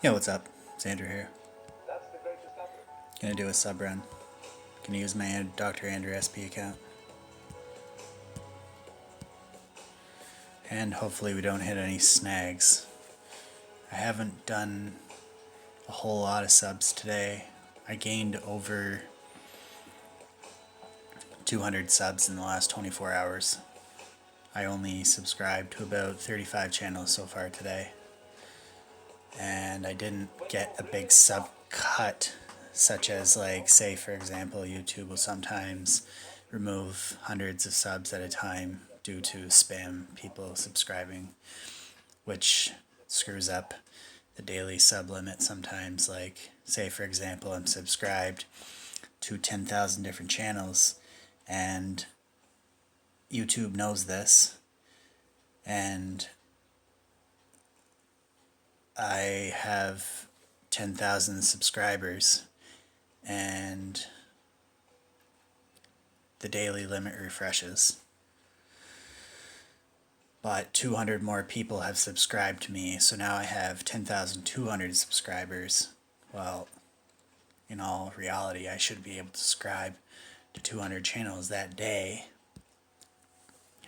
Yo, what's up? It's Andrew here. Gonna do a sub run. Gonna use my Dr. Andrew SP account. And hopefully we don't hit any snags. I haven't done a whole lot of subs today. I gained over 200 subs in the last 24 hours. I only subscribed to about 35 channels so far today. And I didn't get a big sub cut, such as, like, say for example, YouTube will sometimes remove hundreds of subs at a time due to spam people subscribing, which screws up the daily sub limit sometimes. Like, say for example, I'm subscribed to 10,000 different channels, and YouTube knows this, and I have 10,000 subscribers, and the daily limit refreshes. But 200 more people have subscribed to me, so now I have 10,200 subscribers. Well, in all reality, I should be able to subscribe to 200 channels that day.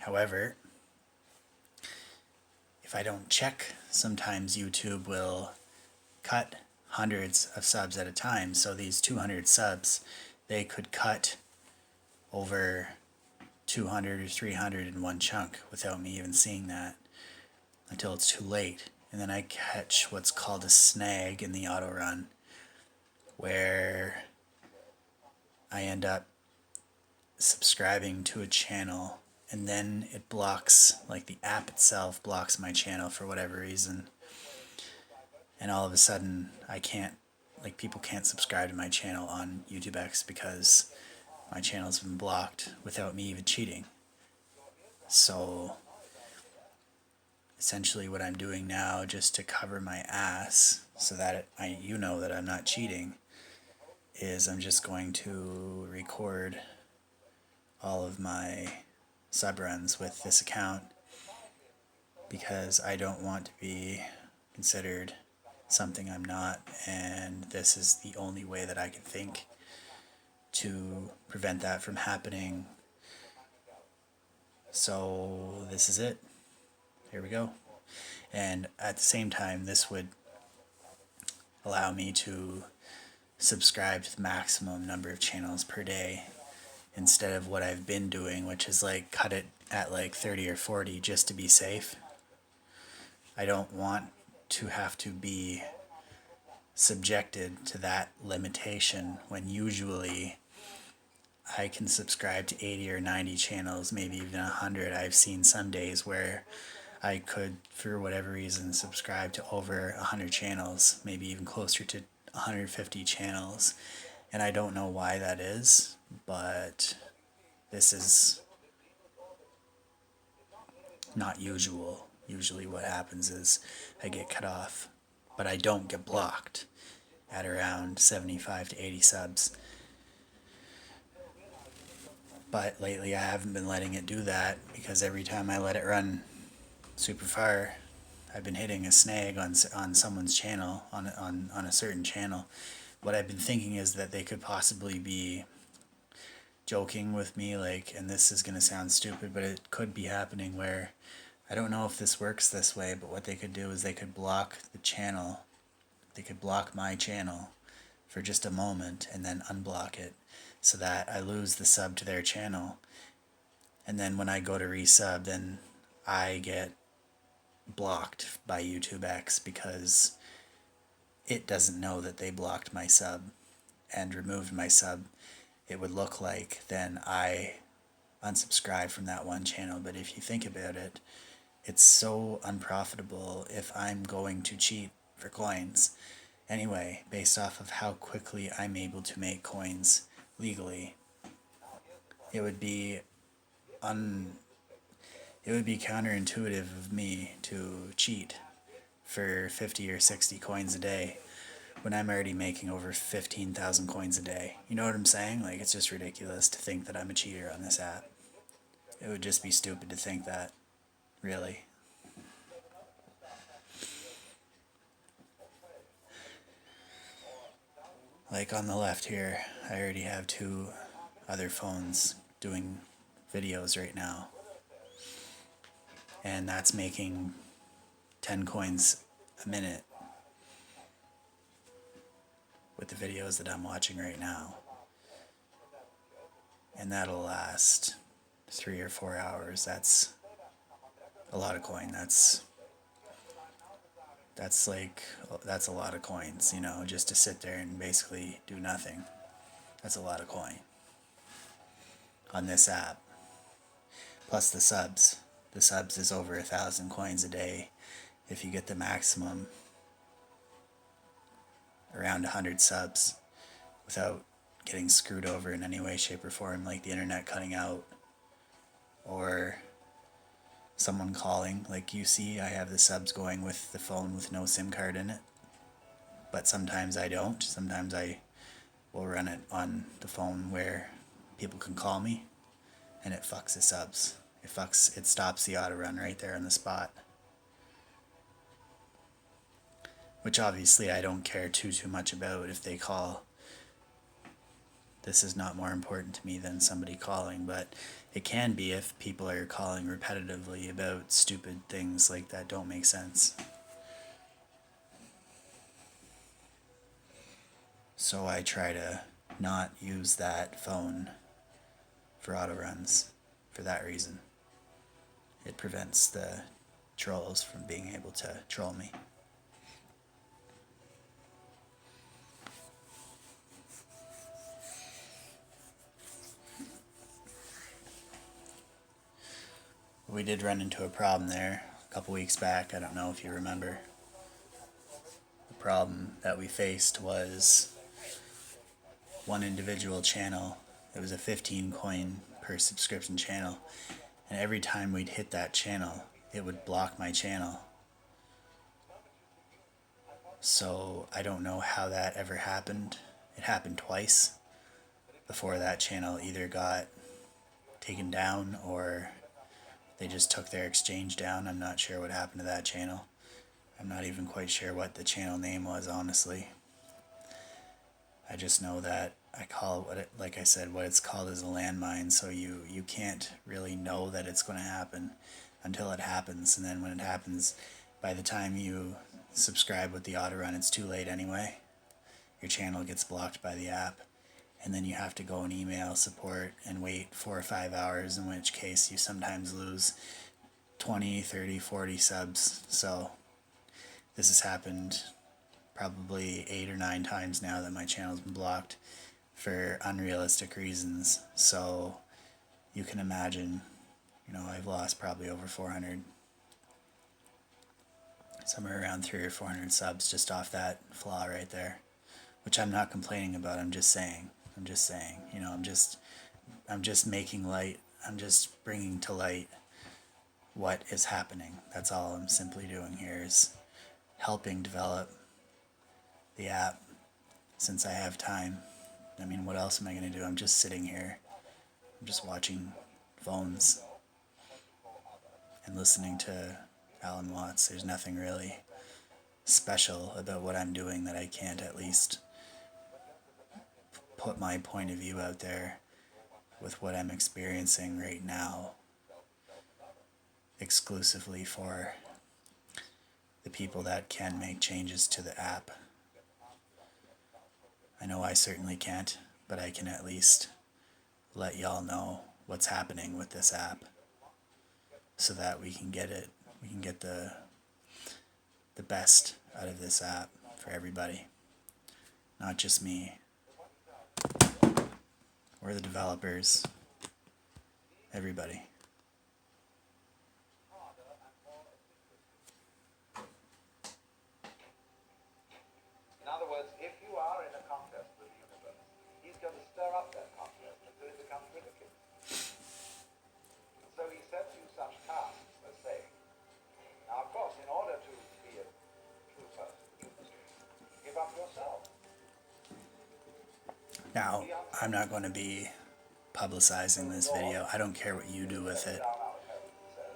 However, if I don't check, sometimes YouTube will cut hundreds of subs at a time. So these 200 subs, they could cut over 200 or 300 in one chunk without me even seeing that until it's too late. And then I catch what's called a snag in the auto run, where I end up subscribing to a channel and then it blocks, like the app itself blocks my channel for whatever reason. And all of a sudden I can't, like, people can't subscribe to my channel on YouTube X because my channel's been blocked without me even cheating. So essentially what I'm doing now, just to cover my ass so that you know that I'm not cheating, is I'm just going to record all of my sub runs with this account, because I don't want to be considered something I'm not, and this is the only way that I can think to prevent that from happening. So this is it. Here we go. And at the same time, this would allow me to subscribe to the maximum number of channels per day, instead of what I've been doing, which is like cut it at like 30 or 40 just to be safe. I don't want to have to be subjected to that limitation when usually I can subscribe to 80 or 90 channels, maybe even 100. I've seen some days where I could, for whatever reason, subscribe to over 100 channels, maybe even closer to 150 channels. And I don't know why that is, but this is not usual. Usually what happens is I get cut off, but I don't get blocked at around 75 to 80 subs. But lately I haven't been letting it do that, because every time I let it run super far, I've been hitting a snag on someone's channel, on a certain channel. What I've been thinking is that they could possibly be joking with me, like, and this is going to sound stupid, but it could be happening where, I don't know if this works this way, but what they could do is they could block the channel. They could block my channel for just a moment and then unblock it, so that I lose the sub to their channel. And then when I go to resub, then I get blocked by YouTube X, because it doesn't know that they blocked my sub and removed my sub. It would look like then I unsubscribe from that one channel. But if you think about it, it's so unprofitable if I'm going to cheat for coins anyway, based off of how quickly I'm able to make coins legally. It would be counterintuitive of me to cheat for 50 or 60 coins a day when I'm already making over 15,000 coins a day. You know what I'm saying? Like, it's just ridiculous to think that I'm a cheater on this app. It would just be stupid to think that, really. Like on the left here, I already have 2 other phones doing videos right now, and that's making 10 coins a minute with the videos that I'm watching right now. And that'll last 3 or 4 hours. That's a lot of coin. That's a lot of coins, you know, just to sit there and basically do nothing. That's a lot of coin on this app. Plus the subs. The subs is over 1,000 coins a day if you get the maximum, around 100 subs, without getting screwed over in any way, shape, or form, like the internet cutting out or someone calling. Like you see, I have the subs going with the phone with no SIM card in it, but sometimes I don't. Sometimes I will run it on the phone where people can call me, and it fucks the subs. It stops the auto run right there on the spot. Which obviously I don't care too much about if they call. This is not more important to me than somebody calling, but it can be if people are calling repetitively about stupid things like that don't make sense. So I try to not use that phone for auto runs for that reason. It prevents the trolls from being able to troll me. We did run into a problem there a couple weeks back. I don't know if you remember. The problem that we faced was one individual channel. It was a 15 coin per subscription channel, and every time we'd hit that channel, it would block my channel. So I don't know how that ever happened. It happened twice before that channel either got taken down or they just took their exchange down. I'm not sure what happened to that channel. I'm not even quite sure what the channel name was, honestly. I just know that I call it, like I said, what it's called is a landmine, so you can't really know that it's going to happen until it happens. And then when it happens, by the time you subscribe with the auto run, it's too late anyway. Your channel gets blocked by the app, and then you have to go and email support and wait 4 or 5 hours, in which case you sometimes lose 20, 30, 40 subs. So this has happened probably 8 or 9 times now that my channel's been blocked for unrealistic reasons. So you can imagine, I've lost probably over 400, somewhere around 300 or 400 subs just off that flaw right there, which I'm not complaining about. I'm just saying, I'm just making light. I'm just bringing to light what is happening. That's all I'm simply doing here, is helping develop the app since I have time. I mean, what else am I going to do? I'm just sitting here. I'm just watching phones and listening to Alan Watts. There's nothing really special about what I'm doing that I can't at least put my point of view out there with what I'm experiencing right now, exclusively for the people that can make changes to the app. I know I certainly can't, but I can at least let y'all know what's happening with this app so that we can get the best out of this app for everybody, not just me or the developers, everybody. In other words, if you are in a contest with the universe, he's going to stir up that contest until it becomes ridiculous. And so he sets you such tasks as saying, now of course, in order to be a true person, you must give up yourself. Now, I'm not going to be publicizing this video. I don't care what you do with it,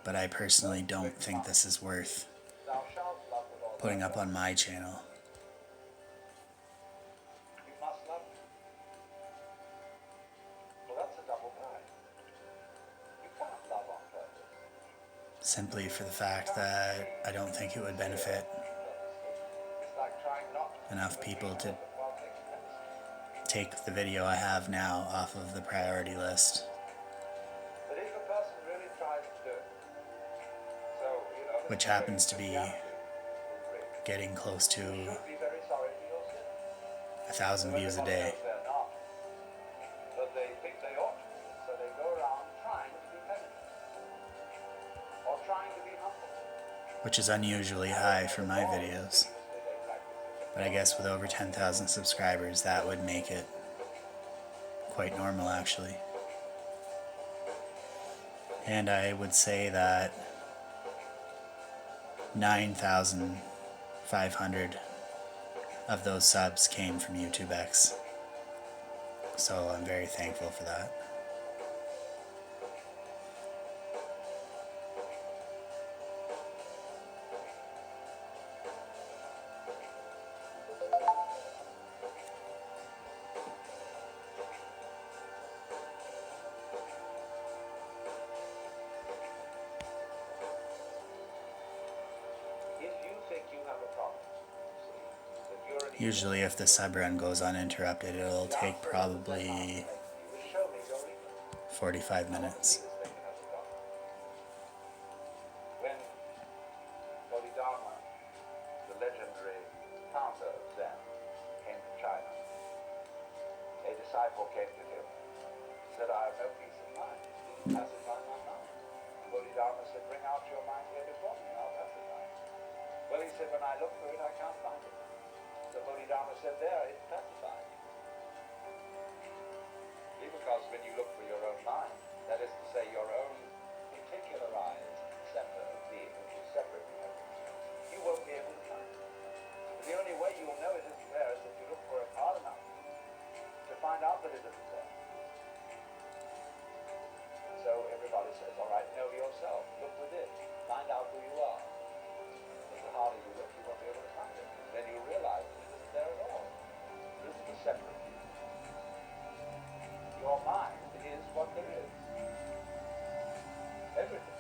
but I personally don't think this is worth Thou shalt love the Lord putting up on my channel. You must love simply for the fact that I don't think it would benefit It's like trying not to enough people to while taking medicine. take the video I have now off of the priority list, But if a person really tries to do it, so, you know, which happens to be reality, getting close to you should be very sorry for your sin. 1,000 views a day, Knows they're not, but they think they ought to be, so they go around trying to be penitent, or trying to be humble. which is unusually high for my videos. But I guess with over 10,000 subscribers, that would make it quite normal, actually. And I would say that 9,500 of those subs came from YouTube X. So I'm very thankful for that. If you think you have a problem, see, that you're an Usually if the sub run goes uninterrupted, it'll take probably you will show me your ignorance. 45 minutes. When Bodhidharma, the legendary founder of Zen, came to China, a disciple came to him, said, I have no peace of mind. Please pacify my mind. Bodhidharma said, bring out your mind here before me, I'll pacify it. Well, he said, when I look for it, I can't find it. So Bodhidharma said, there, it's pacified. See, because when you look for your own mind, that is to say, your own particularized center of being, which is separate from everything, you won't be able to find it. The only way you will know it isn't there is if you look for it hard enough to find out that it isn't there. So everybody says, all right, know yourself, look within, find out who you are. But the harder you look, you won't be able to find it. Then you realize that it isn't there at all. This is a separate view. Your mind is what there is. Everything.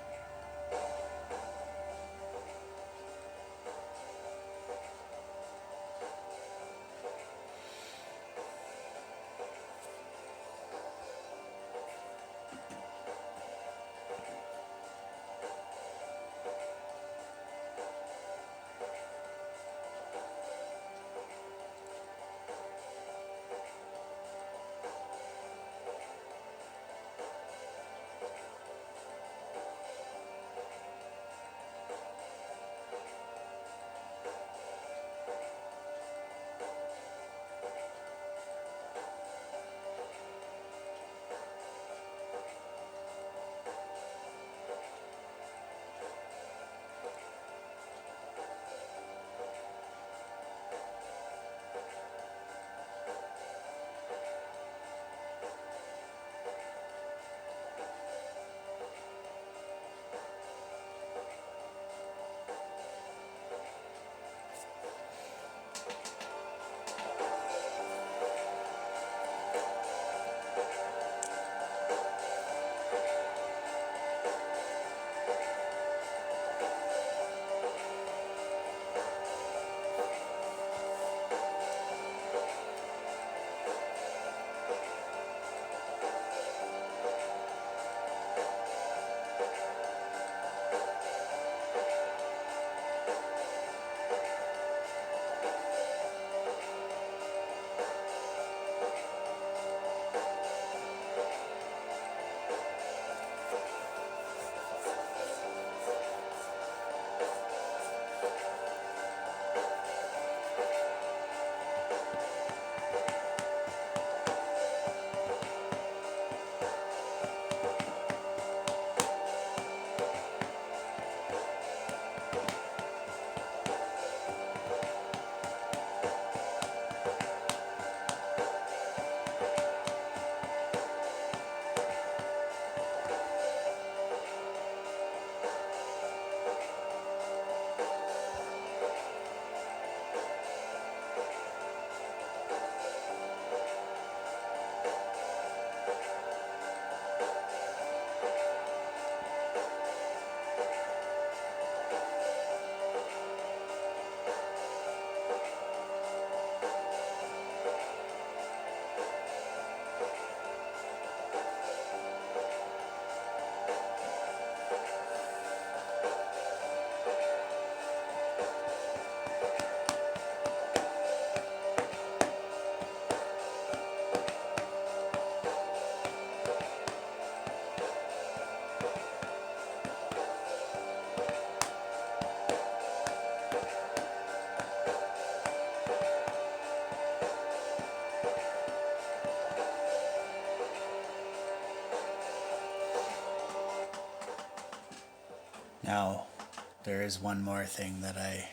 there is one more thing that I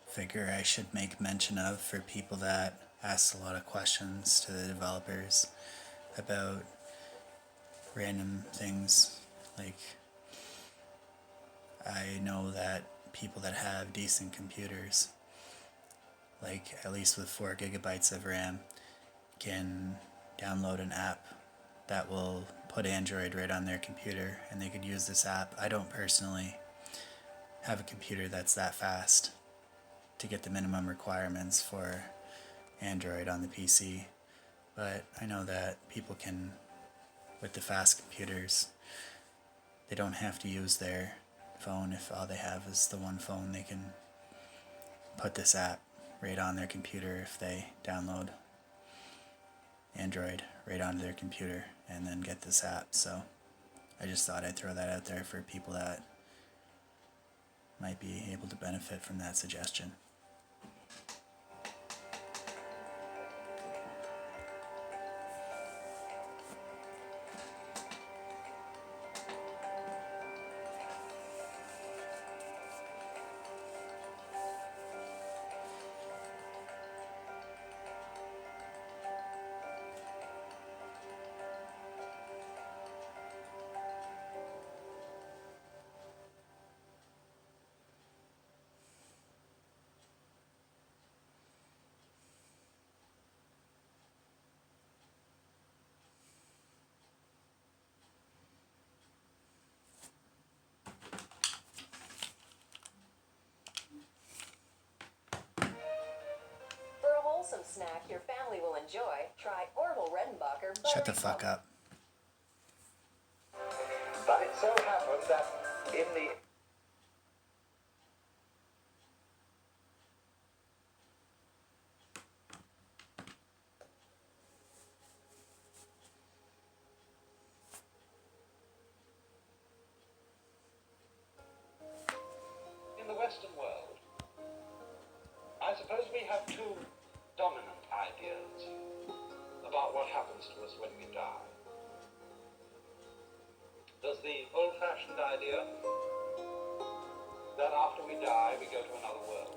figure I should make mention of for people that ask a lot of questions to the developers about random things. Like, I know that people that have decent computers, like at least with 4 gigabytes of RAM, can download an app that will put Android right on their computer, and they could use this app. I don't personally have a computer that's that fast to get the minimum requirements for Android on the PC, but I know that people can, with the fast computers, they don't have to use their phone. If all they have is the one phone, they can put this app right on their computer if they download Android right onto their computer and then get this app. So I just thought I'd throw that out there for people that might be able to benefit from that suggestion. For a wholesome snack your family will enjoy, try Orville Redenbacher. Shut the fuck up. But it so happened that in the Western world, I suppose we have two dominant ideas about what happens to us when we die. There's the old-fashioned idea that after we die, we go to another world.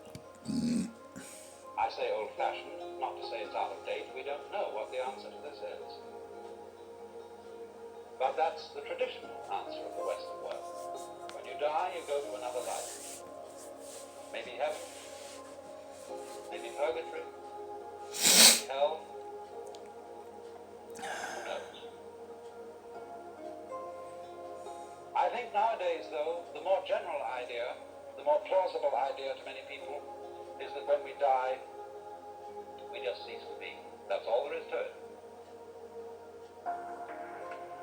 I say old-fashioned, not to say it's out of date. We don't know what the answer to this is. But that's the traditional answer of the Western world. When you die, you go to another life. Maybe heaven, maybe purgatory, maybe hell. Who knows? I think nowadays, though, the more general idea, the more plausible idea to many people, is that when we die, we just cease to be. That's all there is to it.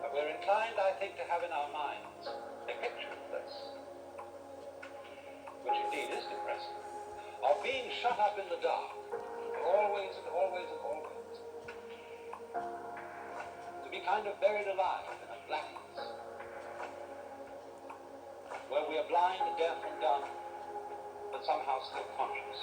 But we're inclined, I think, to have in our minds a picture of this, which indeed is depressing, of being shut up in the dark, always and always and always, to be kind of buried alive in a blackness, where we are blind, deaf, and dumb, but somehow still conscious.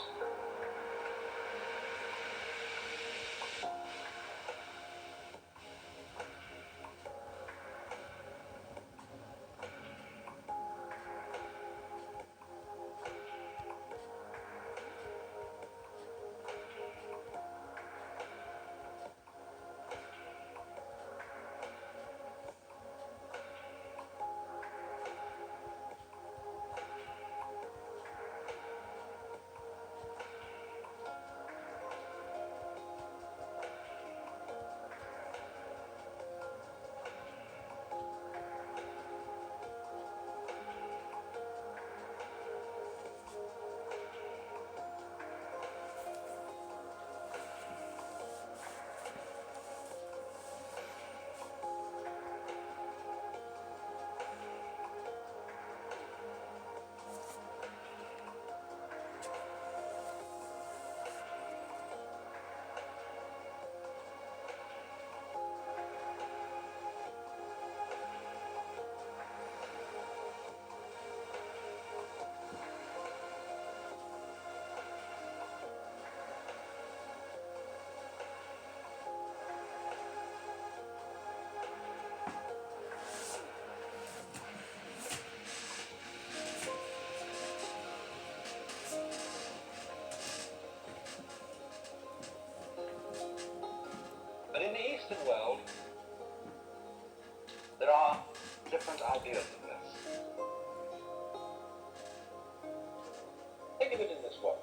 think of it in this way.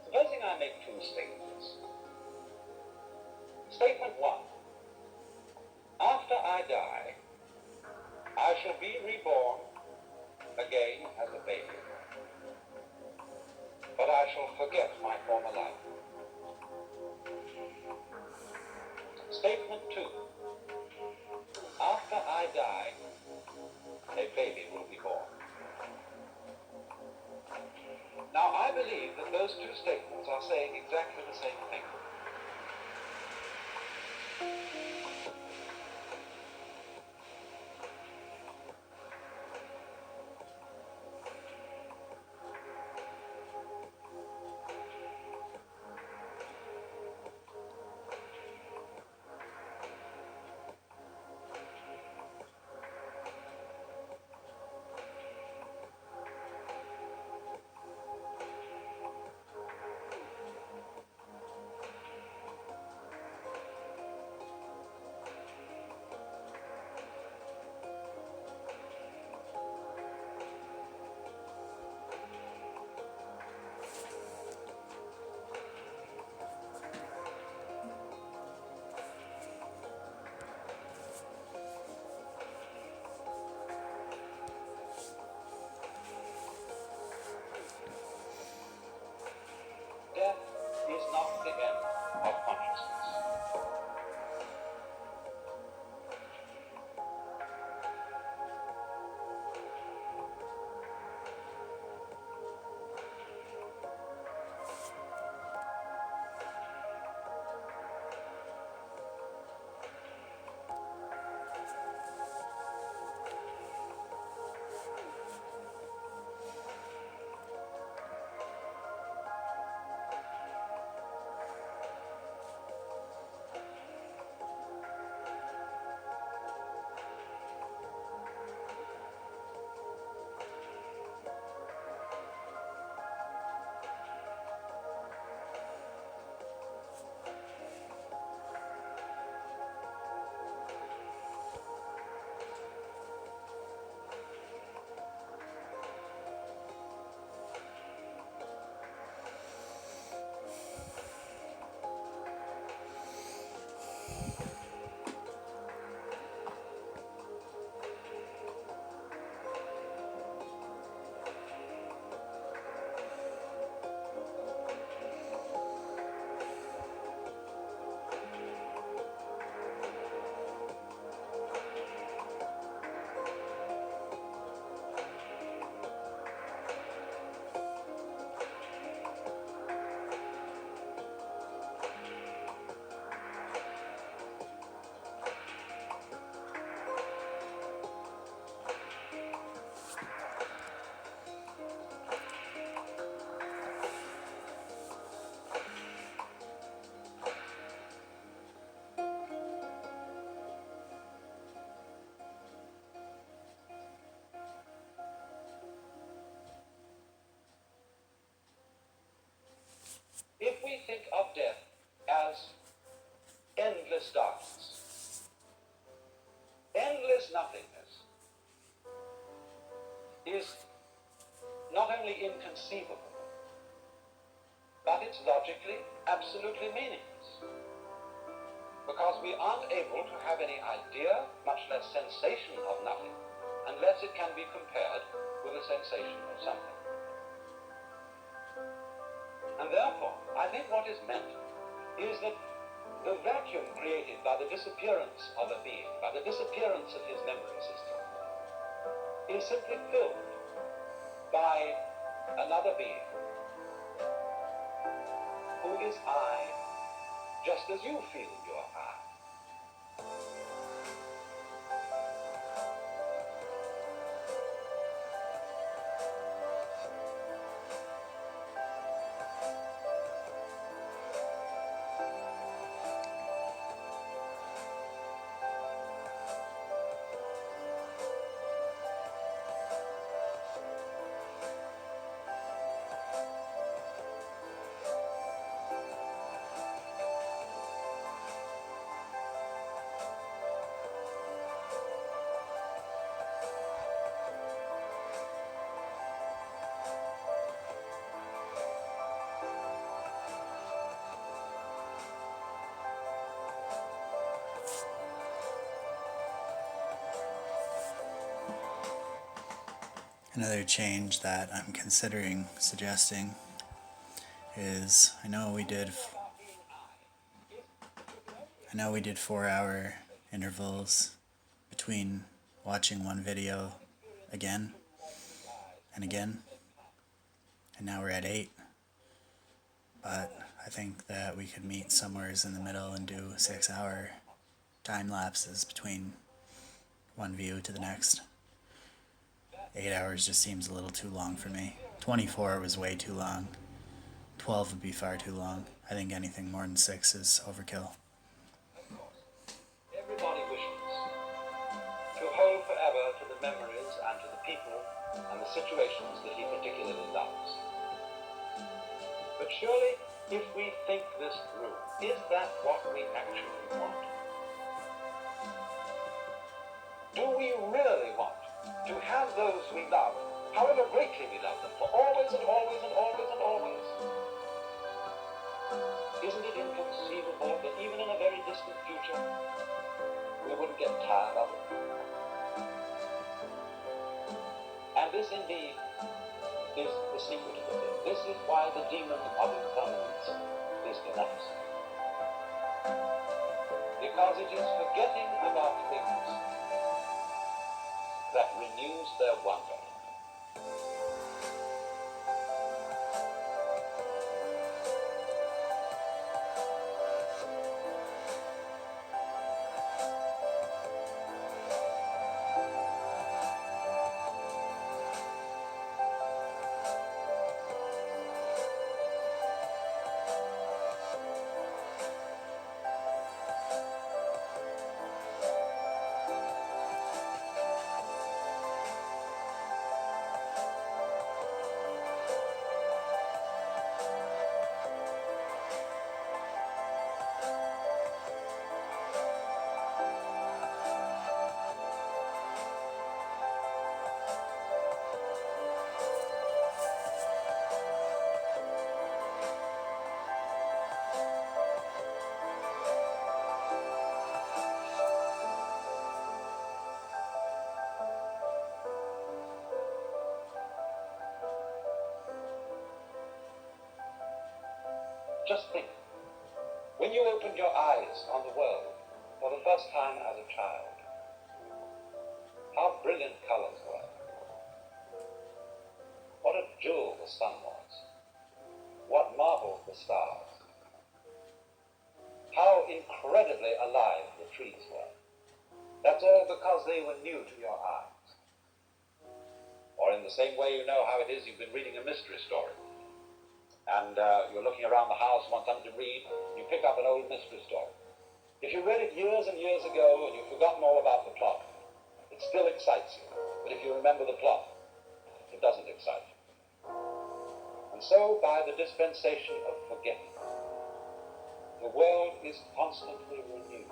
Supposing I make two statements. Statement one. After I die, I shall be reborn again as a baby. But I shall forget my former life. Statement two. After I die, a baby will be born. Now, I believe that those two statements are saying exactly the same thing. Death is not the end of consciousness. If we think of death as endless darkness, endless nothingness is not only inconceivable, but it's logically absolutely meaningless. Because we aren't able to have any idea, much less sensation of nothing, unless it can be compared with a sensation of something. And therefore, I think what is meant is that the vacuum created by the disappearance of a being, by the disappearance of his memory system, is simply filled by another being who is I, just as you feel you're I. Another change that I'm considering suggesting is I know we did 4-hour intervals between watching one video again and again, and now we're at 8. But I think that we could meet somewhere in the middle and do 6-hour time lapses between one view to the next. 8 hours just seems a little too long for me. 24 was way too long. 12 would be far too long. I think anything more than 6 is overkill. Everybody wishes to hold forever to the memories and to the people and the situations that he particularly loves. But surely, if we think this through, is that what we actually want? Do we really want to have those we love, however greatly we love them, for always and always and always and always? Isn't it inconceivable that even in a very distant future, we wouldn't get tired of it? And this indeed is the secret of the thing. This is why the demon of impermanence is beneficent. Because it is forgetting about things that renews their wonder. Just think, when you opened your eyes on the world for the first time as a child, how brilliant colors were. What a jewel the sun was. What marvels the stars. How incredibly alive the trees were. That's all because they were new to your eyes. Or in the same way, you know how it is, you've been reading a mystery story. And you're looking around the house, want something to read, you pick up an old mystery story. If you read it years and years ago and you've forgotten all about the plot, it still excites you. But if you remember the plot, it doesn't excite you. And so, by the dispensation of forgetting, the world is constantly renewed.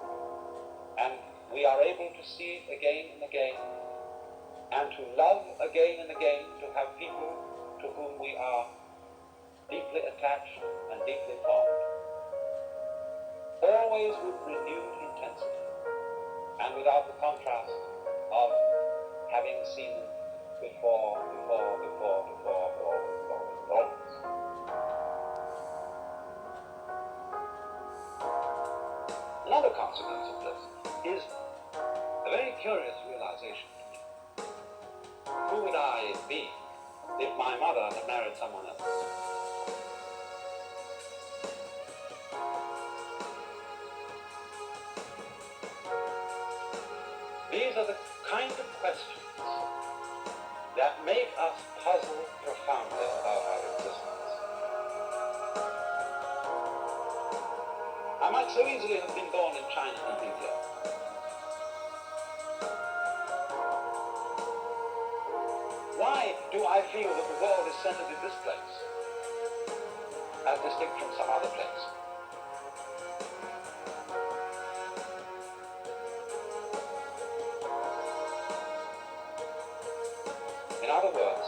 And we are able to see it again and again, and to love again and again, to have people to whom we are deeply attached and deeply fond, always with renewed intensity, and without the contrast of having seen them before, always. Another consequence of this is a very curious realization. Who would I be if my mother had married someone else? These are the kind of questions that make us puzzle profoundly about our existence. I might so easily have been born in China and India. Why do I feel that the world is centered in this place, as distinct from some other place? In other words,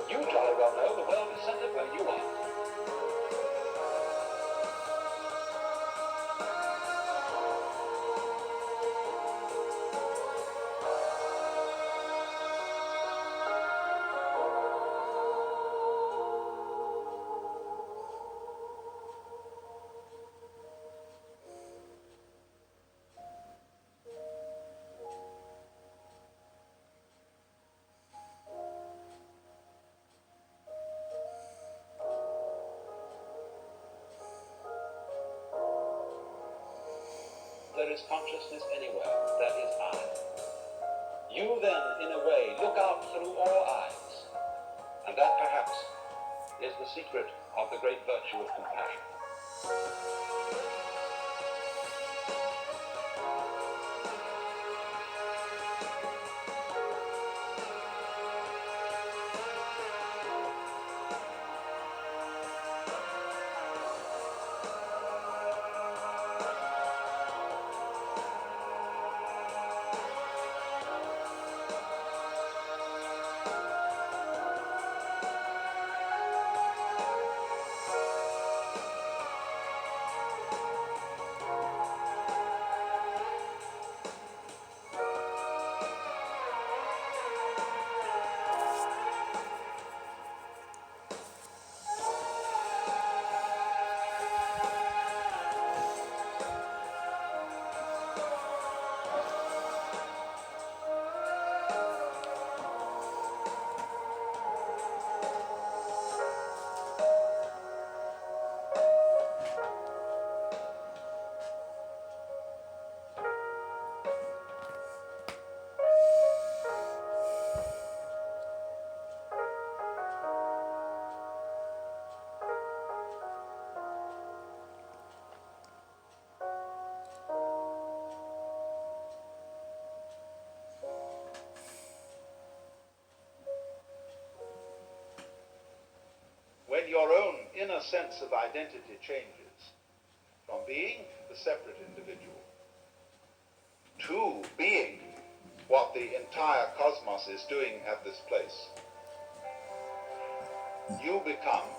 you jolly well know the world is centered where you are. there is consciousness anywhere, that is I. You then, in a way, look out through all eyes, and that perhaps is the secret of the great virtue of compassion. When your own inner sense of identity changes from being the separate individual to being what the entire cosmos is doing at this place, you become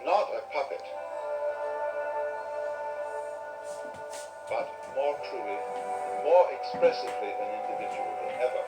not a puppet, but more truly, more expressively an individual than ever.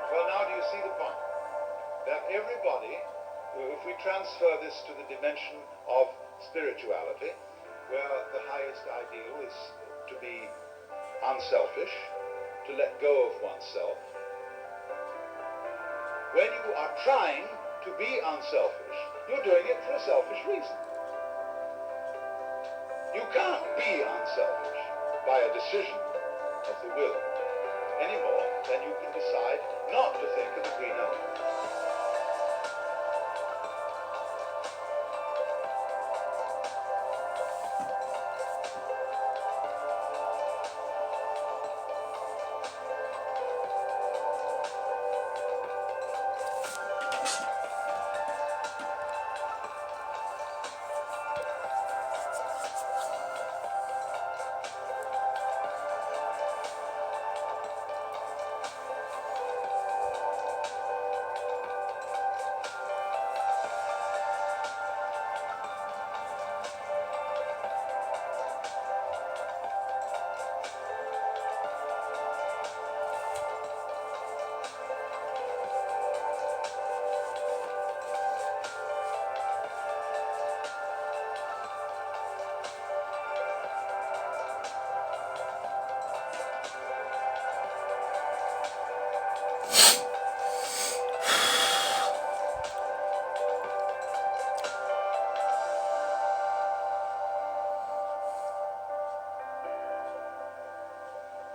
Well, now do you see the point? That everybody, if we transfer this to the dimension of spirituality, where the highest ideal is to be unselfish, to let go of oneself, when you are trying to be unselfish, you're doing it for a selfish reason. You can't be unselfish by a decision of the will any more than you can decide not to think of the green element.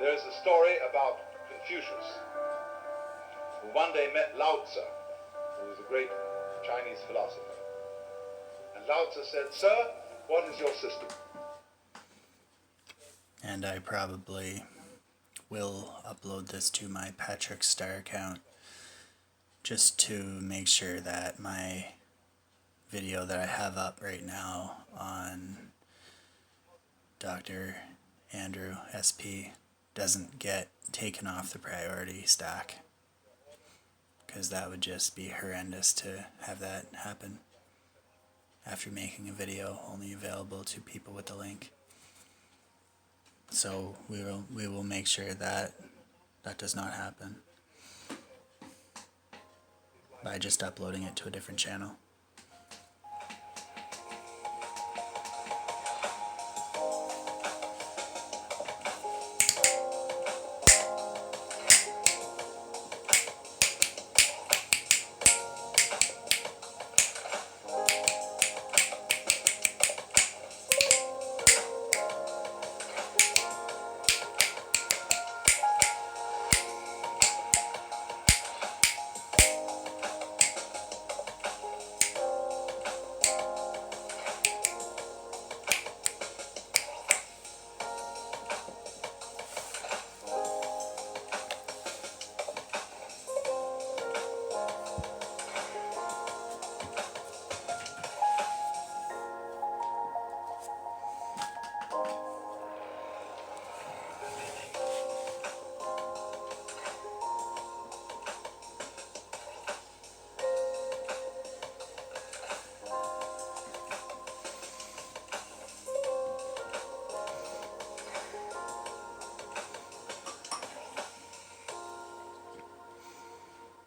There's a story about Confucius, who one day met Lao Tzu, who was a great Chinese philosopher. And Lao Tzu said, "Sir, What is your system? And I probably will upload this to my Patrick Star account just to make sure that my video that I have up right now on Dr. Andrew SP doesn't get taken off the priority stack, because that would just be horrendous to have that happen after making a video only available to people with the link. So we will make sure that that does not happen by just uploading it to a different channel.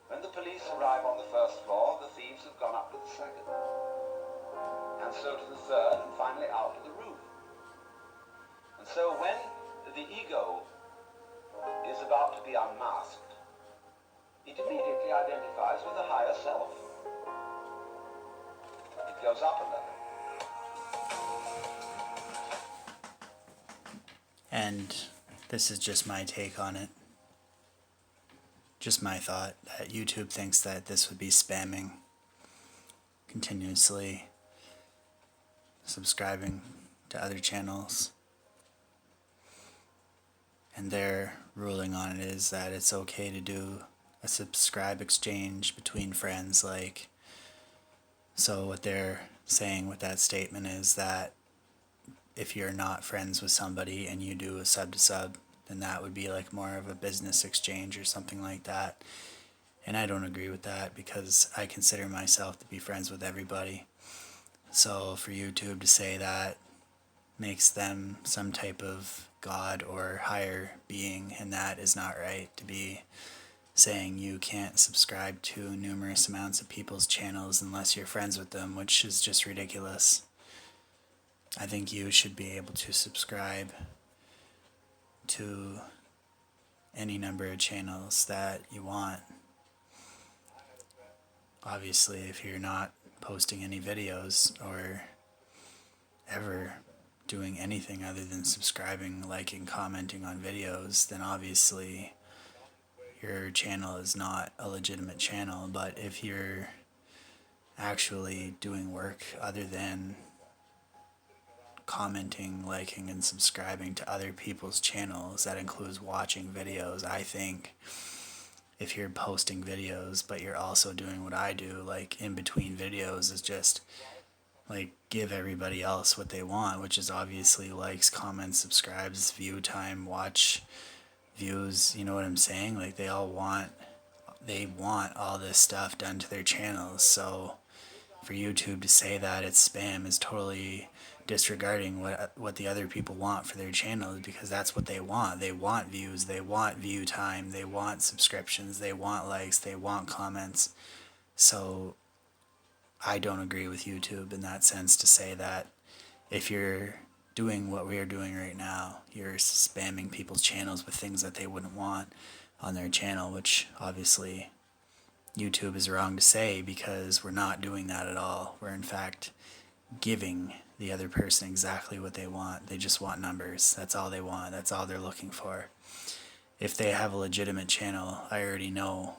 When the police arrive on the first floor, the thieves have gone up to the second, and so to the third, and finally out to the roof. And so when the ego is about to be unmasked, it immediately identifies with the higher self. It goes up a level. And this is just my take on it. Just my thought that YouTube thinks that this would be spamming, continuously subscribing to other channels. And their ruling on it is that it's okay to do a subscribe exchange between friends. Like, so what they're saying with that statement is that if you're not friends with somebody and you do a sub to sub, then that would be like more of a business exchange or something like that. And I don't agree with that, because I consider myself to be friends with everybody. So for YouTube to say that makes them some type of god or higher being, and that is not right. To be saying you can't subscribe to numerous amounts of people's channels unless you're friends with them, which is just ridiculous. I think you should be able to subscribe to any number of channels that you want. Obviously, if you're not posting any videos or ever doing anything other than subscribing, liking, commenting on videos, then obviously your channel is not a legitimate channel. But if you're actually doing work other than commenting, liking, and subscribing to other people's channels, that includes watching videos, I think if you're posting videos but you're also doing what I do, like in between videos, is just like give everybody else what they want, which is obviously likes, comments, subscribes, view time, watch views, you know what I'm saying? Like they want all this stuff done to their channels. So for YouTube to say that it's spam is totally disregarding what the other people want for their channel, because that's what they want. They want views, they want view time, they want subscriptions, they want likes, they want comments. So I don't agree with YouTube in that sense to say that if you're doing what we are doing right now, you're spamming people's channels with things that they wouldn't want on their channel, which obviously YouTube is wrong to say, because we're not doing that at all. We're in fact giving the other person exactly what they want. They just want numbers. That's all they want. That's all they're looking for. If they have a legitimate channel, they already know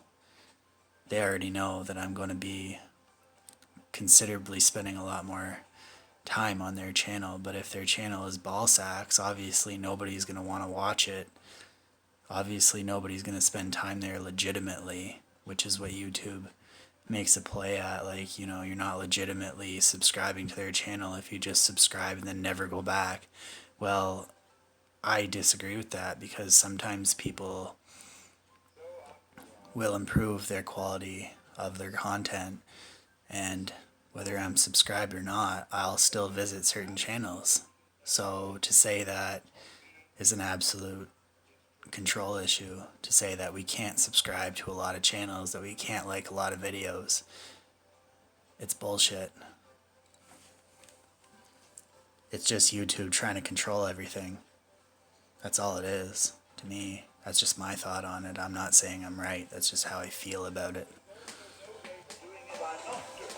that I'm going to be considerably spending a lot more time on their channel. But if their channel is ball sacks, obviously nobody's going to want to watch it. Obviously nobody's going to spend time there legitimately, which is what YouTube makes a play at. Like, you know, you're not legitimately subscribing to their channel if you just subscribe and then never go back. Well, I disagree with that, because sometimes people will improve their quality of their content, and whether I'm subscribed or not, I'll still visit certain channels. So to say that is an absolute control issue, to say that we can't subscribe to a lot of channels, that we can't like a lot of videos, it's bullshit. It's just YouTube trying to control everything. That's all it is to me. That's just my thought on it. I'm not saying I'm right. That's just how I feel about it. Doing it, I'm not doing it.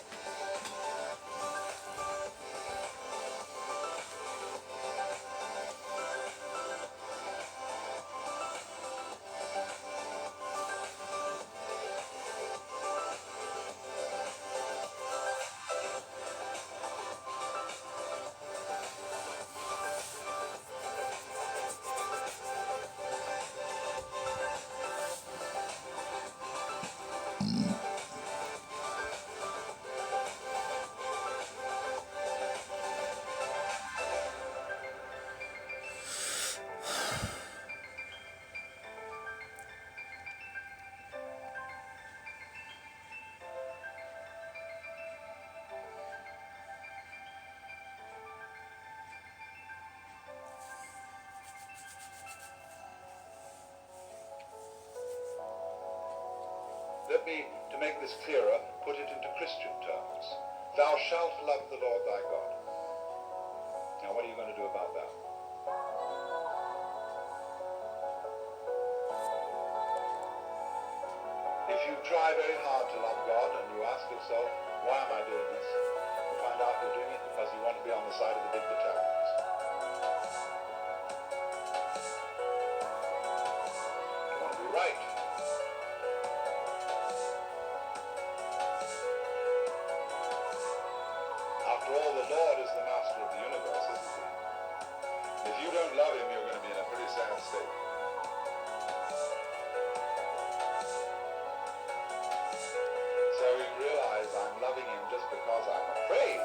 Let me, to make this clearer, put it into Christian terms. Thou shalt love the Lord thy God. Now, what are you going to do about that? If you try very hard to love God and you ask yourself, why am I doing this? You find out you're doing it because you want to be on the side of the big battalions. You want to be right. After all, the Lord is the master of the universe, isn't he? If you don't love him, you're going to be in a pretty sad state. So you realize I'm loving him just because I'm afraid.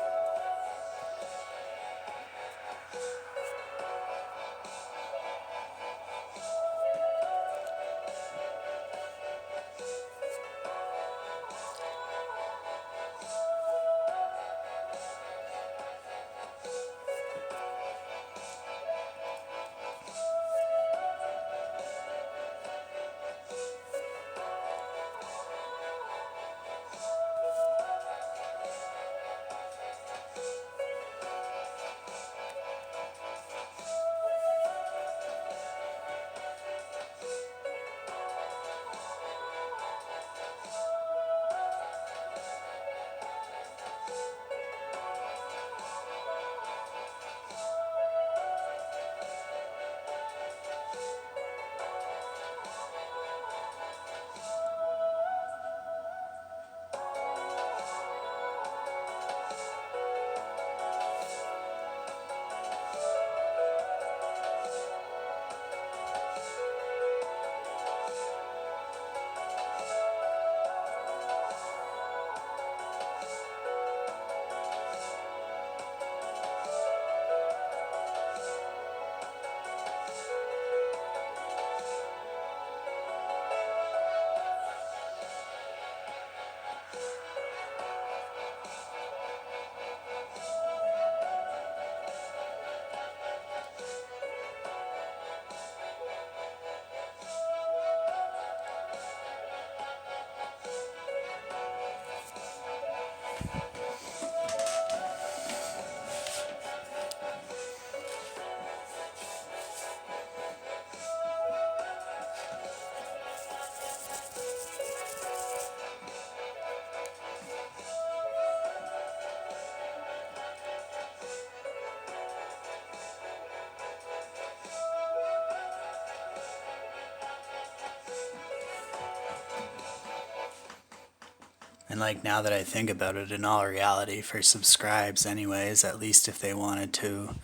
And like now that I think about it, in all reality, for subscribes anyways, at least if they wanted to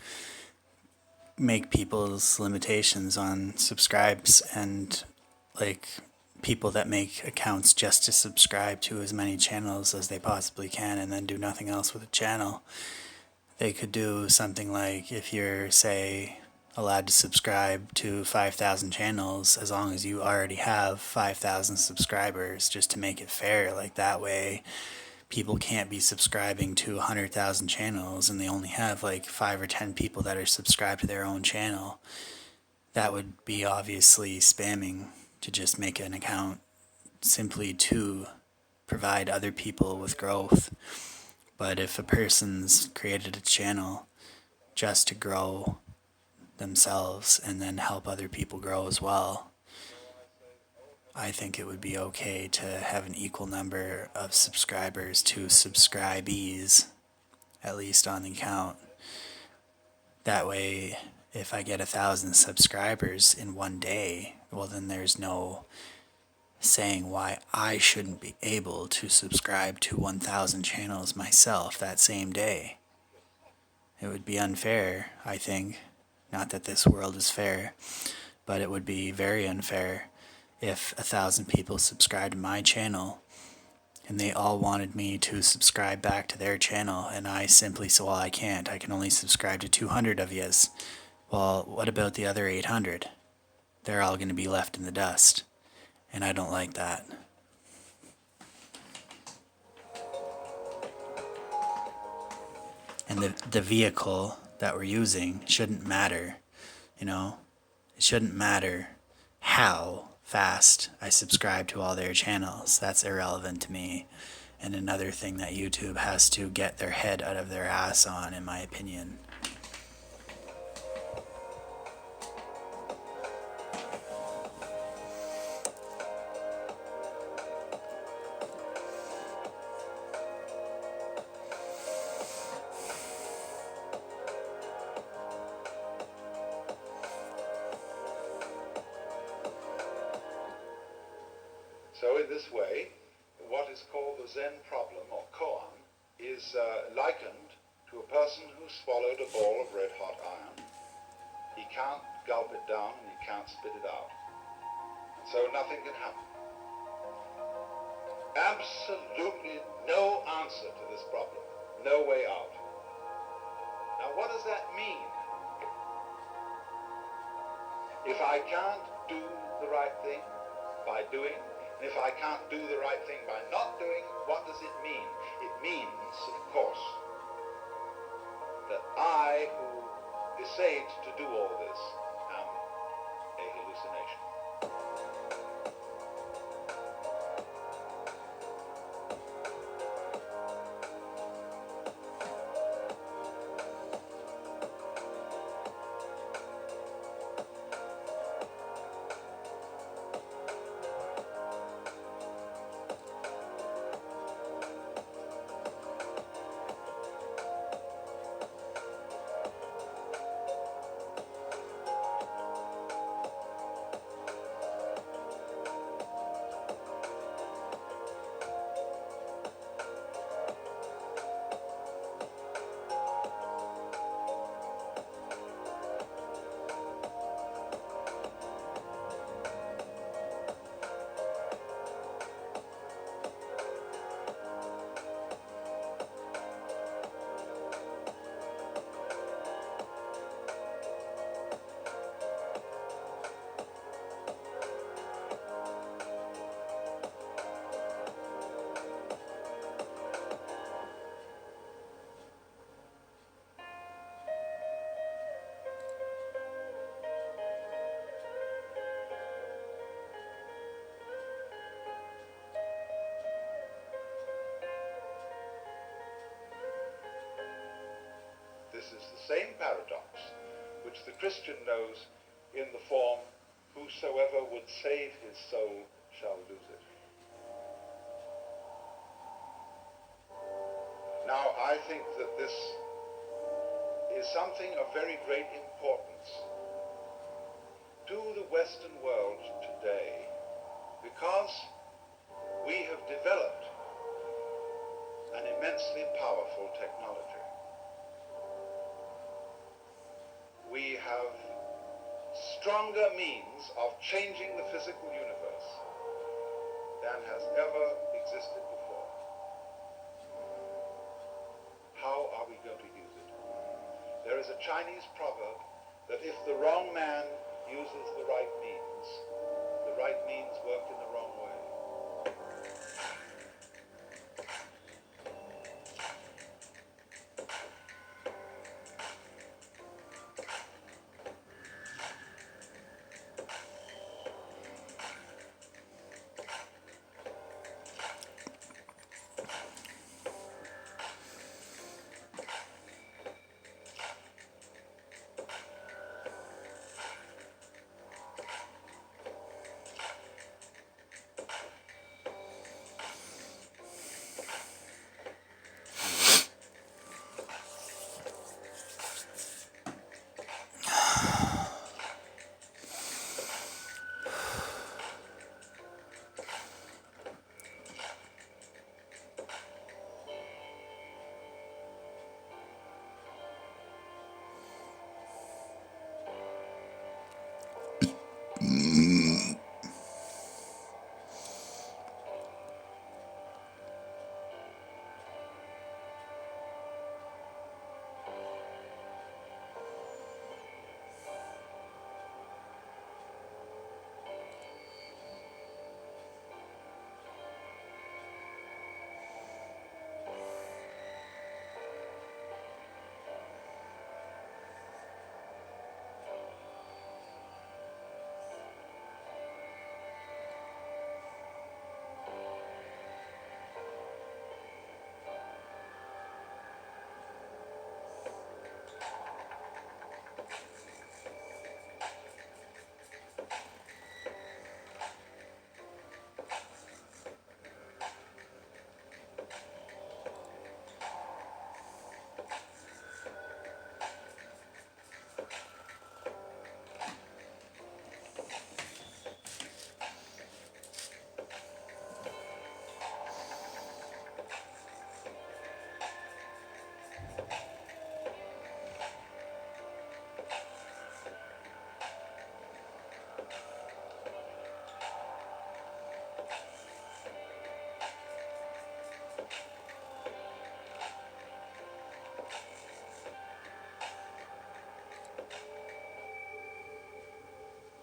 make people's limitations on subscribes and like people that make accounts just to subscribe to as many channels as they possibly can and then do nothing else with the channel, they could do something like, if you're, say, allowed to subscribe to 5,000 channels, as long as you already have 5,000 subscribers, just to make it fair. Like that way people can't be subscribing to 100,000 channels and they only have like 5 or 10 people that are subscribed to their own channel. That would be obviously spamming, to just make an account simply to provide other people with growth. But if a person's created a channel just to grow themselves and then help other people grow as well, I think it would be okay to have an equal number of subscribers to subscribees, at least on the account. That way, if I get 1,000 subscribers in one day, well then there's no saying why I shouldn't be able to subscribe to 1,000 channels myself that same day. It would be unfair, I think. Not that this world is fair, but it would be very unfair if 1,000 people subscribed to my channel and they all wanted me to subscribe back to their channel, and I simply said, well, I can't. I can only subscribe to 200 of yous. Well, what about the other 800? They're all going to be left in the dust. And I don't like that. And the vehicle that we're using shouldn't matter, you know? It shouldn't matter how fast I subscribe to all their channels. That's irrelevant to me. And another thing that YouTube has to get their head out of their ass on, in my opinion. So in this way, what is called the Zen problem, or koan, is likened to a person who swallowed a ball of red-hot iron. He can't gulp it down and he can't spit it out. And so nothing can happen. Absolutely no answer to this problem. No way out. Now what does that mean? If I can't do the right thing by doing, and if I can't do the right thing by not doing, what does it mean? It means, of course, that I, who essayed to do all this, am a hallucination. This is the same paradox which the Christian knows in the form, whosoever would save his soul shall lose it. Now, I think that this is something of very great importance to the Western world today, because we have developed stronger means of changing the physical universe than has ever existed before. How are we going to use it? There is a Chinese proverb that if the wrong man uses the right means work in the wrong way.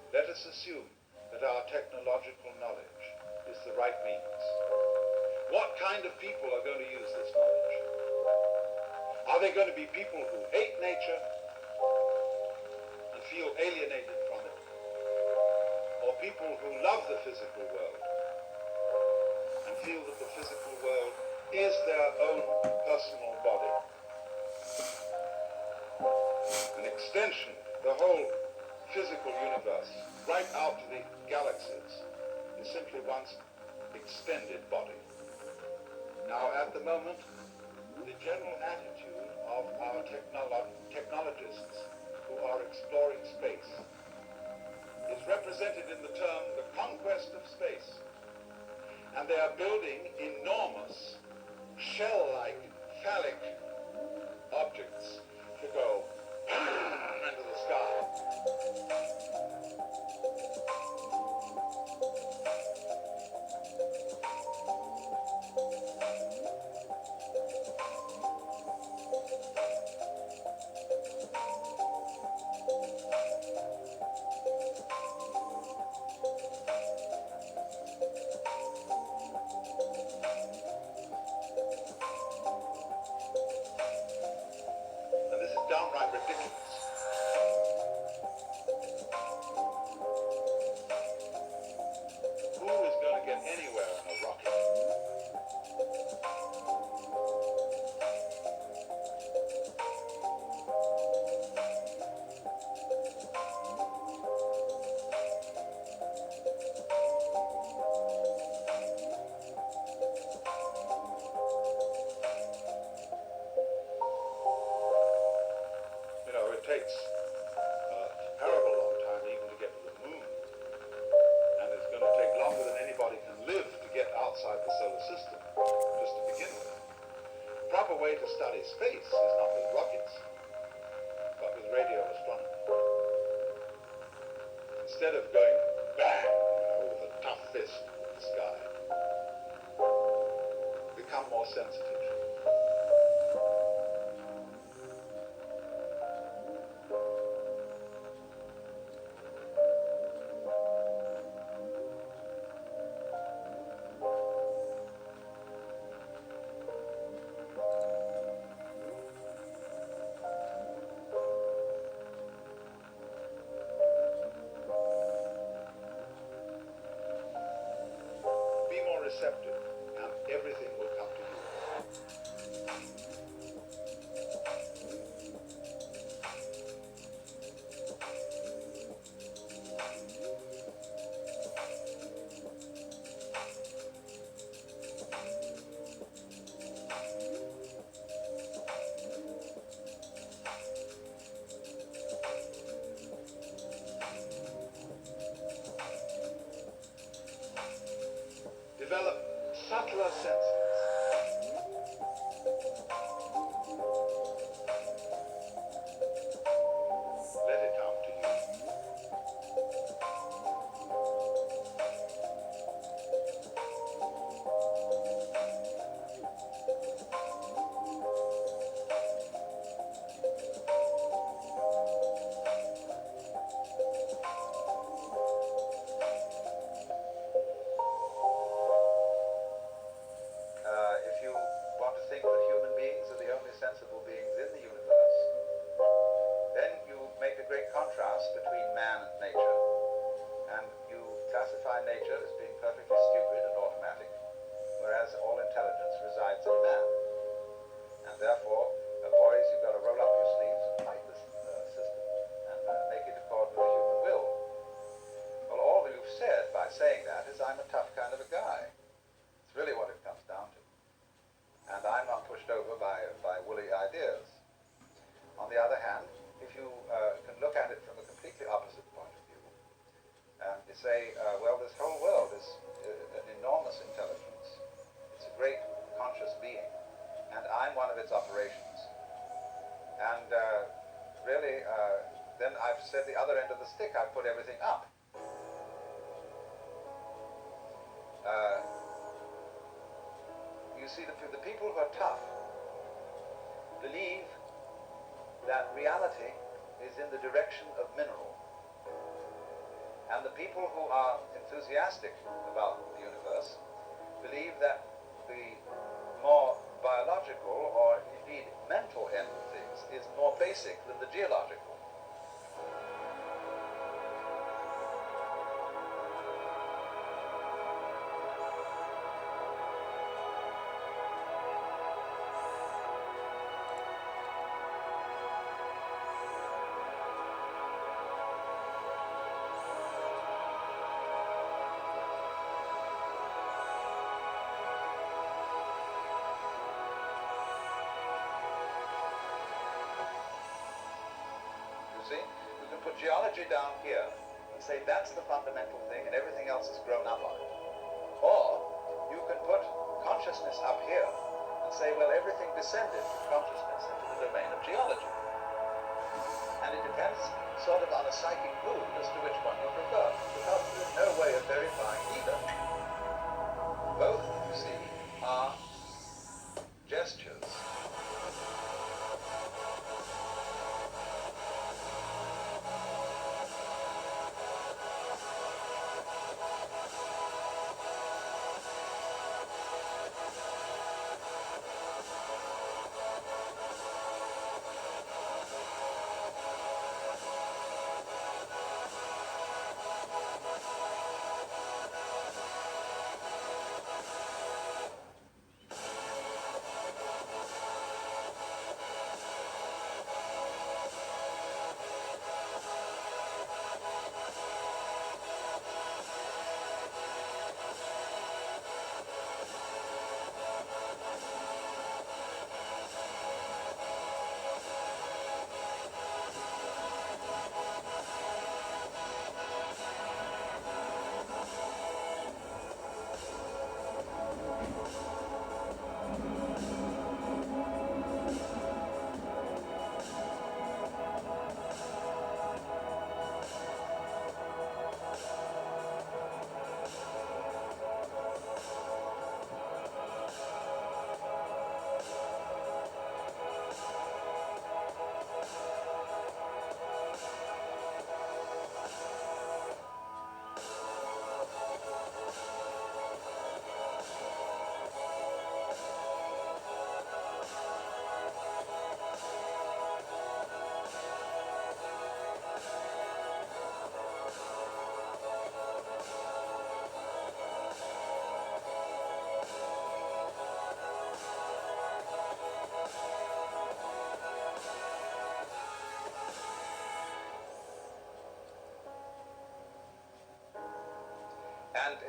Let us assume that our technological knowledge is the right means. What kind of people are going to use this knowledge? Are they going to be people who hate nature and feel alienated from it? Or people who love the physical world and feel that the physical world is their own personal body? An extension, the whole physical universe, right out to the galaxies, is simply one's extended body. Now, at the moment, the general attitude of our technologists who are exploring space is represented in the term the conquest of space. And they are building enormous, shell-like, phallic objects to go into the sky. And this is downright ridiculous. Who is going to get anywhere in a rocket? You know, it takes a terrible long time even to get to the moon. And it's going to take longer than anybody can live to get outside the solar system, just to begin with. The proper way to study space is not with rockets, but with radio astronomy. instead of going bang, with a tough fist at the sky, become more sensitive. Be more receptive, and everything will come to you. Develop subtler senses. Let it come to you. If you want to think that human beings are the only sensible beings in the universe, then you make a great contrast between man and nature, and you classify nature as being perfectly stupid and automatic, whereas all intelligence resides in man. And therefore, boys, you've got to roll up your sleeves and fight this system and make it accord with the human will. Well, all you've said by saying that is, I'm a tough kind of a guy. It's really what it comes down to. And I'm not pushed over by woolly ideas. On the other hand, if you can look at it from a completely opposite point of view, and you say, well, this whole world is an enormous intelligence. It's a great conscious being, and I'm one of its operations. And really, then I've said the other end of the stick, I've put everything up. You see, the people who are tough believe that reality is in the direction of mineral. And the people who are enthusiastic about the universe believe that the more biological or indeed mental end of things is more basic than the geological. See? You can put geology down here and say that's the fundamental thing and everything else is grown up on it. Or you can put consciousness up here and say, well, everything descended from consciousness into the domain of geology. And it depends sort of on a psychic mood as to which one you prefer, because there's no way of verifying either. Both, you see, are gestures.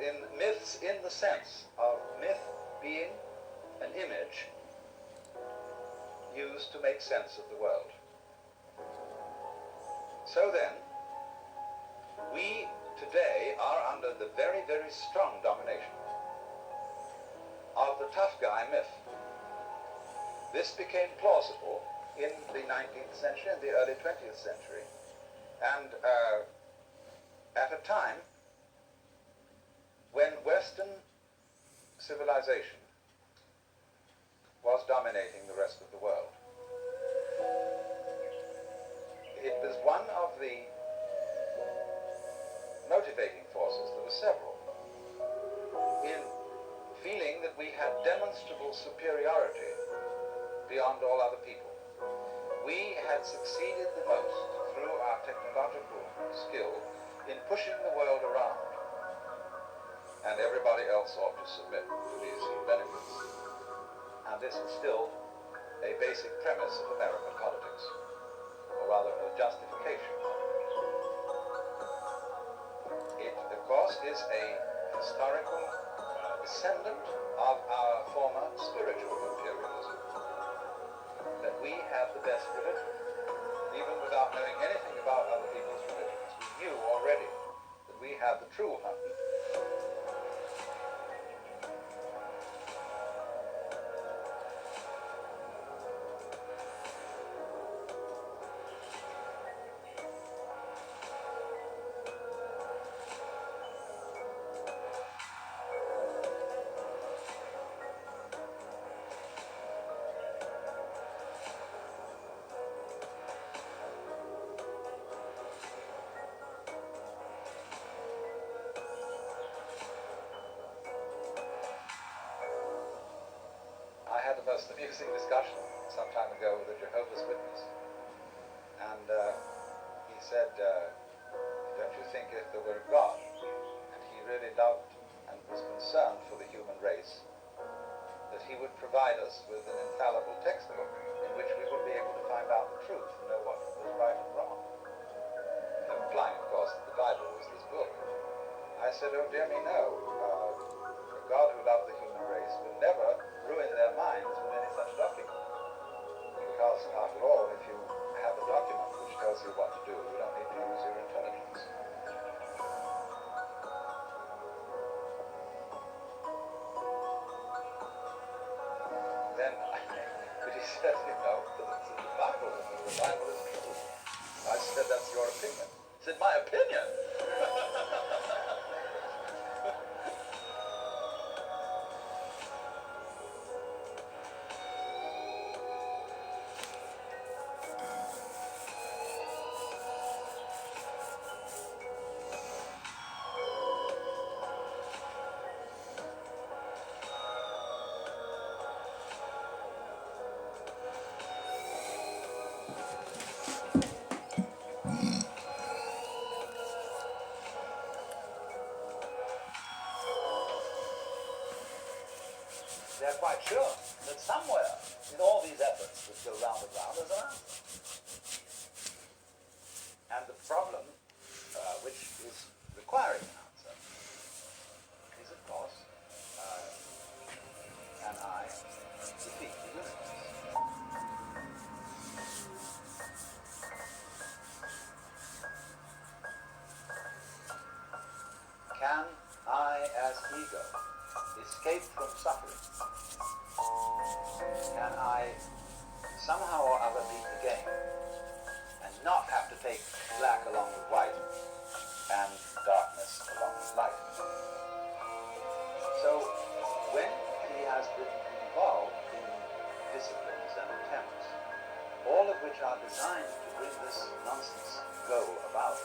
in myths in the sense of myth being an image used to make sense of the world. So then, we today are under the very, very strong domination of the tough guy myth. This became plausible in the 19th century and the early 20th century, and at a time when Western civilization was dominating the rest of the world. It was one of the motivating forces, there were several, in feeling that we had demonstrable superiority beyond all other people. We had succeeded the most through our technological skill in pushing the world around, and everybody else ought to submit to these benefits. And this is still a basic premise of American politics, or rather a justification. It, of course, is a historical descendant of our former spiritual imperialism, that we have the best religion, even without knowing anything about other people's religions. We knew already that we had the true one. I had the most amusing discussion some time ago with a Jehovah's Witness, and he said, don't you think if there were a God, and he really loved and was concerned for the human race, that he would provide us with an infallible textbook in which we would be able to find out the truth and know what was right and wrong? Implying, of course, that the Bible was this book. I said, oh dear me, no. A God who loved the human race would never ruin their minds with any such document. Because, after all, if you have a document which tells you what to do, you don't need to use your intelligence. Then, but he said, you know, but it's in the Bible, and the Bible is true. I said, that's your opinion. He said, my opinion? They're quite sure that somewhere in all these efforts that go round and round, there's an answer. And the problem, which is requiring an answer, is of course, can I defeat the universe? Can I, as ego, escape from suffering? Can I somehow or other beat the game and not have to take black along with white and darkness along with light? So when he has been involved in disciplines and attempts, all of which are designed to bring this nonsense goal about,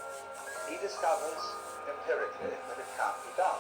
he discovers empirically that it can't be done.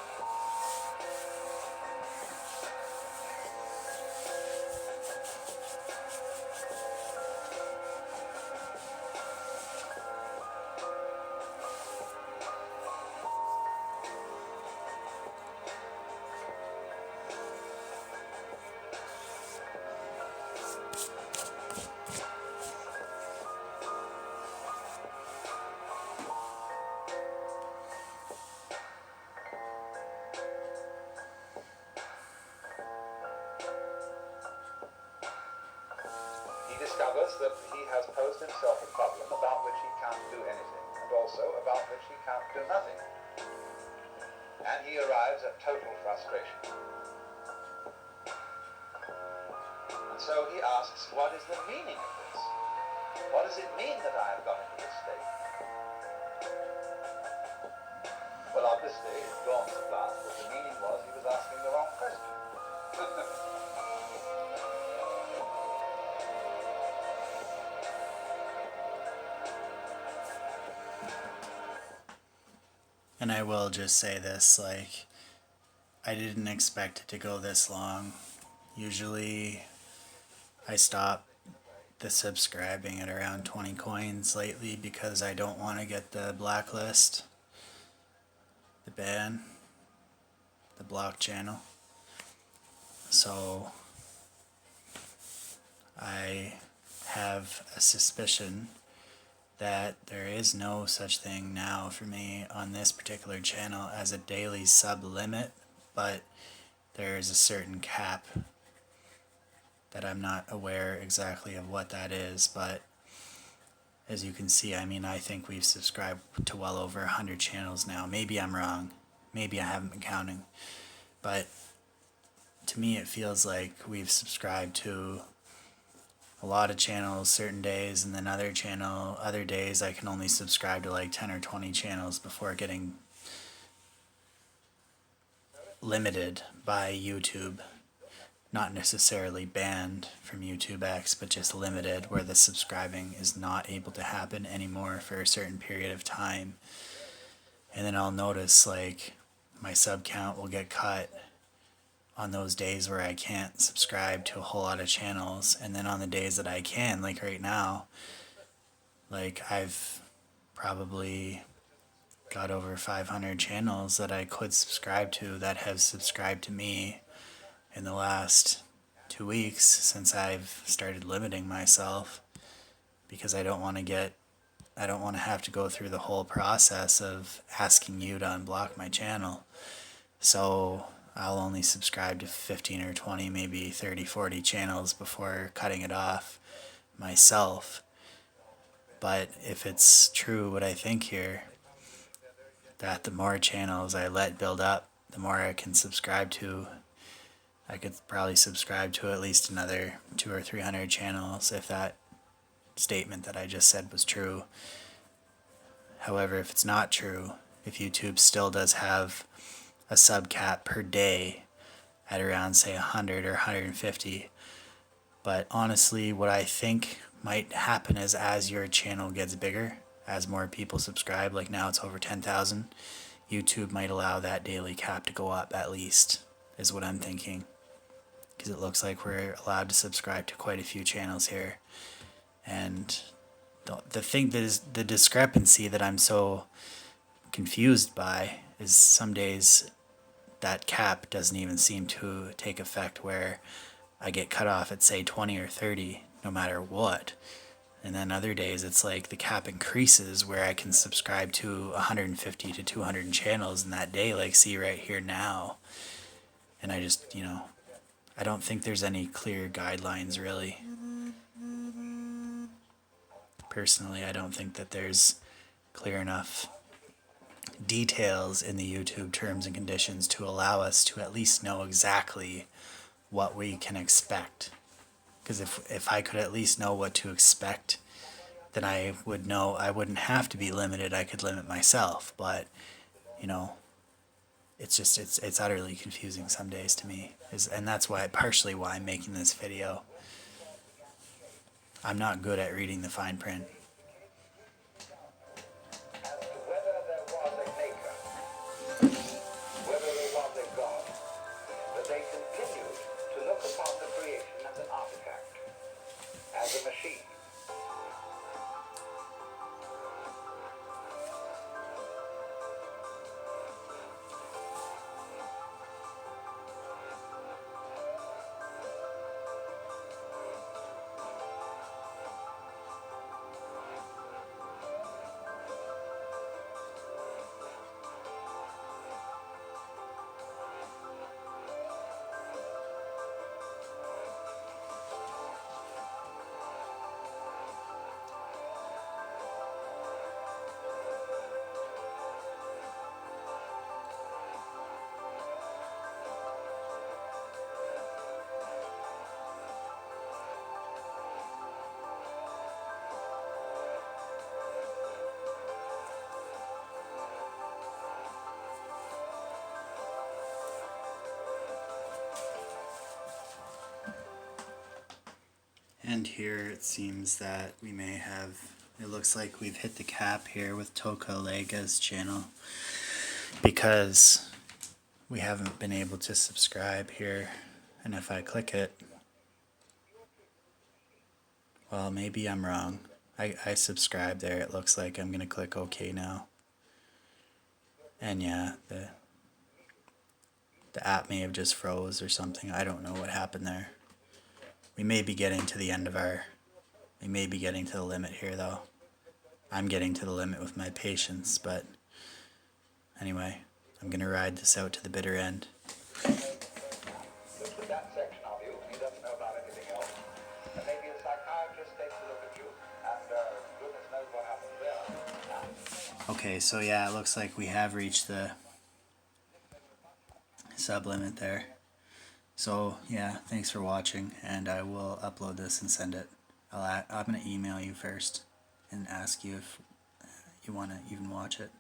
discovers that he has posed himself a problem about which he can't do anything, and also about which he can't do nothing. And he arrives at total frustration. And so he asks, what is the meaning of this? What does it mean that I have got into this state? Well, obviously, it dawns at last that the meaning was he was asking the wrong question. And I will just say this, like, I didn't expect it to go this long. Usually I stop the subscribing at around 20 coins lately because I don't want to get the blacklist, the ban, the block channel. So I have a suspicion that there is no such thing now for me on this particular channel as a daily sub limit, but there is a certain cap that I'm not aware exactly of what that is. But as you can see, I mean, I think we've subscribed to well over 100 channels now. Maybe I'm wrong, maybe I haven't been counting, but to me it feels like we've subscribed to a lot of channels certain days, and then other days I can only subscribe to like 10 or 20 channels before getting limited by YouTube. Not necessarily banned from YouTube X, but just limited, where the subscribing is not able to happen anymore for a certain period of time. And then I'll notice like my sub count will get cut on those days where I can't subscribe to a whole lot of channels, and then on the days that I can, like right now, like I've probably got over 500 channels that I could subscribe to that have subscribed to me in the last 2 weeks since I've started limiting myself, because I don't want to have to go through the whole process of asking you to unblock my channel. So I'll only subscribe to 15 or 20, maybe 30, 40 channels before cutting it off myself. But if it's true what I think here, that the more channels I let build up, the more I can subscribe to, I could probably subscribe to at least another 200 or 300 channels if that statement that I just said was true. However, if it's not true, if YouTube still does have a sub cap per day at around say 100 or 150, but honestly what I think might happen is as your channel gets bigger, as more people subscribe, like now it's over 10,000, YouTube might allow that daily cap to go up at least, is what I'm thinking, because it looks like we're allowed to subscribe to quite a few channels here. And the thing that is the discrepancy that I'm so confused by is some days that cap doesn't even seem to take effect, where I get cut off at say 20 or 30 no matter what, and then other days it's like the cap increases where I can subscribe to 150 to 200 channels in that day, like see right here now. And I just, I don't think there's any clear guidelines really. Personally, I don't think that there's clear enough details in the YouTube terms and conditions to allow us to at least know exactly what we can expect. Because if I could at least know what to expect, then I would know I wouldn't have to be limited. I could limit myself. But it's just it's utterly confusing some days to me, and that's partially why I'm making this video. I'm not good at reading the fine print. As to whether there was a maker, whether there was a God, that they continued to look upon the creation as an artifact, as a machine. And here it seems that we may have, it looks like we've hit the cap here with Toka Lega's channel, because we haven't been able to subscribe here. And if I click it, well, maybe I'm wrong. I subscribed there. It looks like I'm gonna click OK now. And yeah, the app may have just froze or something. I don't know what happened there. We may be getting to the end of we may be getting to the limit here though. I'm getting to the limit with my patience, but anyway, I'm gonna ride this out to the bitter end. Looks at that section of you, and he doesn't know about anything else. And maybe a psychiatrist takes a look at you, and goodness knows what happens there. Okay, so yeah, it looks like we have reached the sublimit there. So yeah, thanks for watching, and I will upload this and send it. I'm gonna email you first and ask you if you want to even watch it.